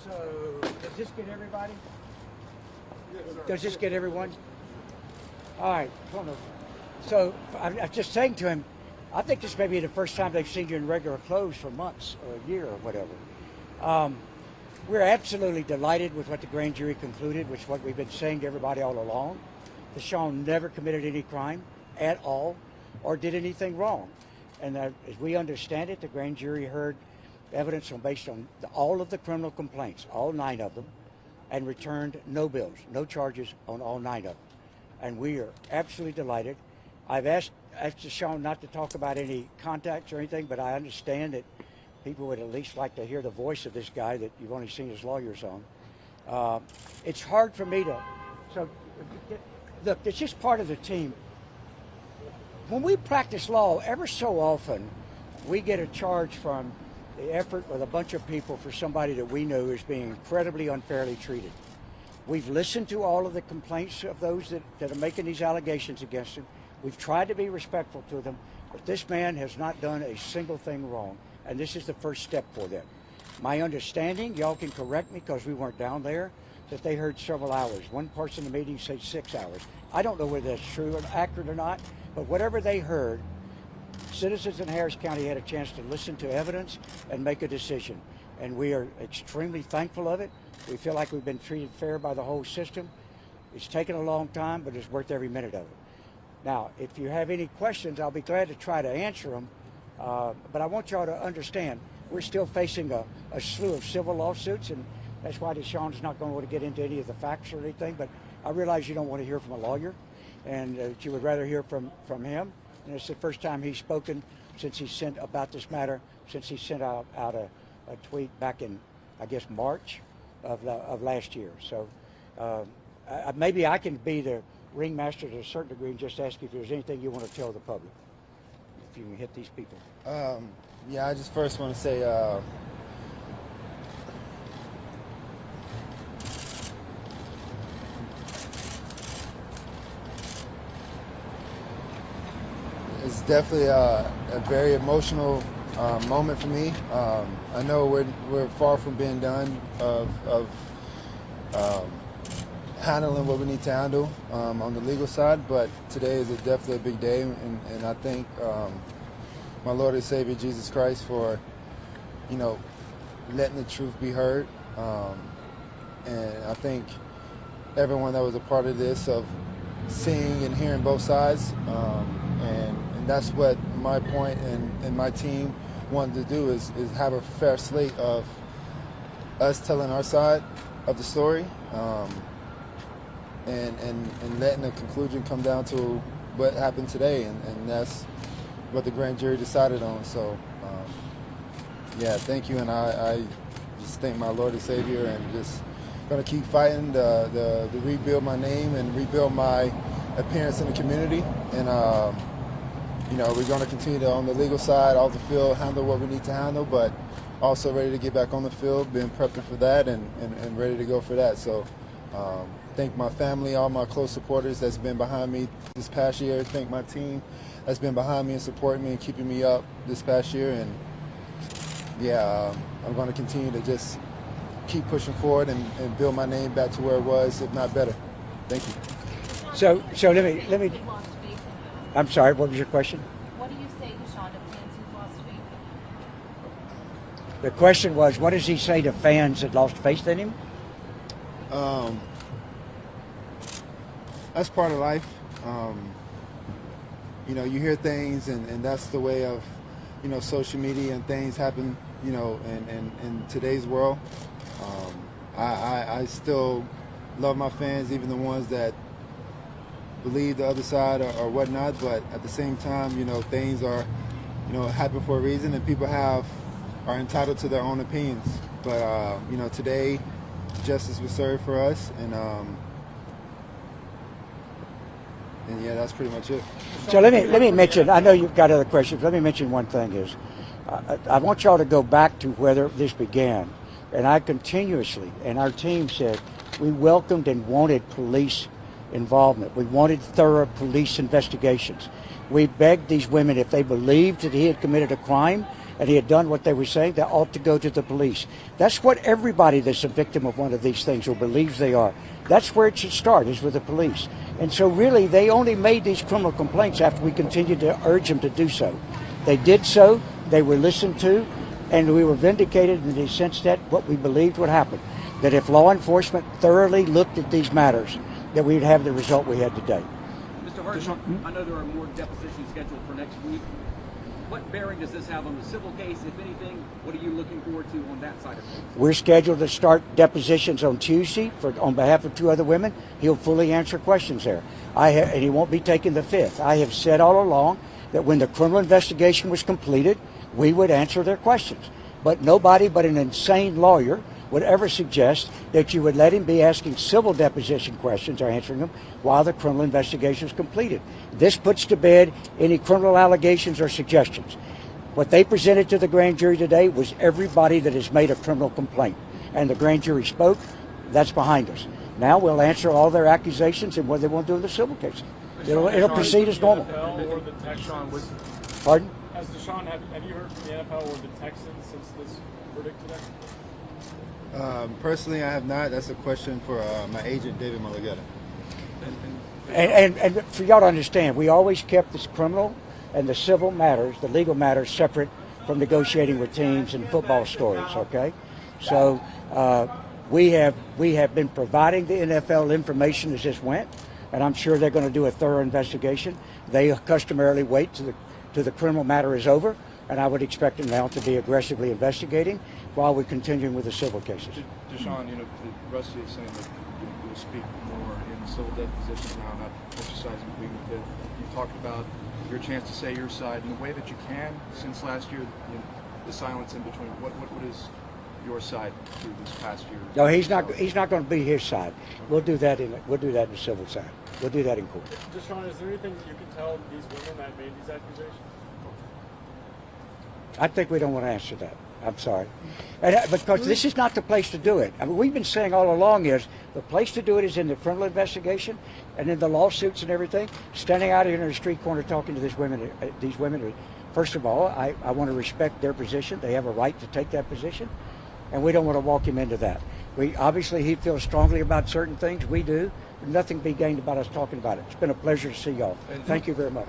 So, does this get everybody? Does this get everyone? All right. So, I'm just saying to him, I think this may be the first time they've seen you in regular clothes for months or a year or whatever. We're absolutely delighted with what the grand jury concluded, which is what we've been saying to everybody all along. Deshaun never committed any crime at all or did anything wrong. And as we understand it, the grand jury heard evidence based on all of the criminal complaints, all 9 of them, and returned no bills, no charges on all 9 of them. And we are absolutely delighted. I've asked Deshaun not to talk about any contacts or anything, but I understand that people would at least like to hear the voice of this guy that you've only seen his lawyers on. It's hard for me to, so look, it's just part of the team. When we practice law, ever so often, we get a charge from the effort with a bunch of people for somebody that we know is being incredibly unfairly treated. We've listened to all of the complaints of those that are making these allegations against him. We've tried to be respectful to them, but this man has not done a single thing wrong, and this is the first step for them. My understanding, y'all can correct me because we weren't down there, that they heard several hours. One person in the meeting said 6 hours. I don't know whether that's true or accurate or not, but whatever they heard, citizens in Harris County had a chance to listen to evidence and make a decision, and we are extremely thankful of it. We feel like we've been treated fair by the whole system. It's taken a long time, but it's worth every minute of it. Now, if you have any questions, I'll be glad to try to answer them, but I want y'all to understand we're still facing a slew of civil lawsuits, and that's why Deshaun's not going to want to get into any of the facts or anything, but I realize you don't want to hear from a lawyer, and that you would rather hear from him. And it's the first time he's spoken since he sent about this matter, since he sent out a tweet back in, I guess, March of last year. So maybe I can be the ringmaster to a certain degree and just ask you if there's anything you want to tell the public, if you can hit these people. Yeah, I just first want to say it's definitely a very emotional moment for me. I know we're far from being done of handling what we need to handle on the legal side, but today is definitely a big day, and I thank my Lord and Savior Jesus Christ for, letting the truth be heard, and I thank everyone that was a part of this, of seeing and hearing both sides, and that's what my point and my team wanted to do, is have a fair slate of us telling our side of the story, and letting the conclusion come down to what happened today, and that's what the grand jury decided on. So, yeah, thank you, and I just thank my Lord and Savior, and just going to keep fighting to rebuild my name and rebuild my appearance in the community, and we're going to continue to, on the legal side, off the field, handle what we need to handle, but also ready to get back on the field, been prepping for that, and ready to go for that. So thank my family, all my close supporters that's been behind me this past year. Thank my team that's been behind me and supporting me and keeping me up this past year. And yeah, I'm going to continue to just keep pushing forward and build my name back to where it was, if not better. Thank you. So let me. I'm sorry. What was your question? What do you say, Deshaun, to fans who lost faith in you? The question was, what does he say to fans that lost faith in him? That's part of life. You hear things, and that's the way of, social media, and things happen, in today's world. I still love my fans, even the ones that believe the other side or whatnot, but at the same time, things are, happen for a reason, and people are entitled to their own opinions. But, today, justice was served for us, and yeah, that's pretty much it. So let me mention, I know you've got other questions, let me mention one thing is, I want y'all to go back to where this began. And I continuously, and our team said, we welcomed and wanted police involvement. We wanted thorough police investigations. We begged these women, if they believed that he had committed a crime, and he had done what they were saying, that ought to go to the police. That's what everybody that's a victim of one of these things or believes they are. That's where it should start, is with the police. And so really, they only made these criminal complaints after we continued to urge them to do so. They did so, they were listened to, and we were vindicated in the sense that what we believed would happen, that if law enforcement thoroughly looked at these matters, that we would have the result we had today. Mr. Hart, I know there are more depositions scheduled for next week. What bearing does this have on the civil case, if anything? What are you looking forward to on that side of things? We're scheduled to start depositions on Tuesday on behalf of 2 other women. He'll fully answer questions there. And he won't be taking the fifth. I have said all along that when the criminal investigation was completed, we would answer their questions. But nobody but an insane lawyer would ever suggest that you would let him be asking civil deposition questions or answering them while the criminal investigation is completed. This puts to bed any criminal allegations or suggestions. What they presented to the grand jury today was everybody that has made a criminal complaint. And the grand jury spoke. That's behind us. Now we'll answer all their accusations and what they want to do in the civil cases. It'll proceed as normal. Or the Texans. Pardon? As Deshaun, have you heard from the NFL or the Texans since this verdict today? Personally, I have not. That's a question for my agent, David Mulligetta. And for y'all to understand, we always kept this criminal and the civil matters, the legal matters, separate from negotiating with teams and football stories, okay? So we have been providing the NFL information as this went, and I'm sure they're going to do a thorough investigation. They customarily wait till the criminal matter is over, and I would expect them now to be aggressively investigating while we're continuing with the civil cases. Deshaun, Rusty is saying that you'll speak more in civil depositions now, not exercising pleading the fifth. You talked about your chance to say your side in the way that you can since last year. The silence in between. What is your side through this past year? No, he's not going to be his side. We'll do that in the civil side. We'll do that in court. Deshaun, is there anything you can tell these women that made these accusations? I think we don't want to answer that. I'm sorry. Because this is not the place to do it. I mean, we've been saying all along is the place to do it is in the criminal investigation and in the lawsuits and everything. Standing out here in the street corner talking to these women, first of all, I want to respect their position. They have a right to take that position, and we don't want to walk him into that. Obviously, he feels strongly about certain things. We do. Nothing be gained about us talking about it. It's been a pleasure to see y'all. Thank you very much.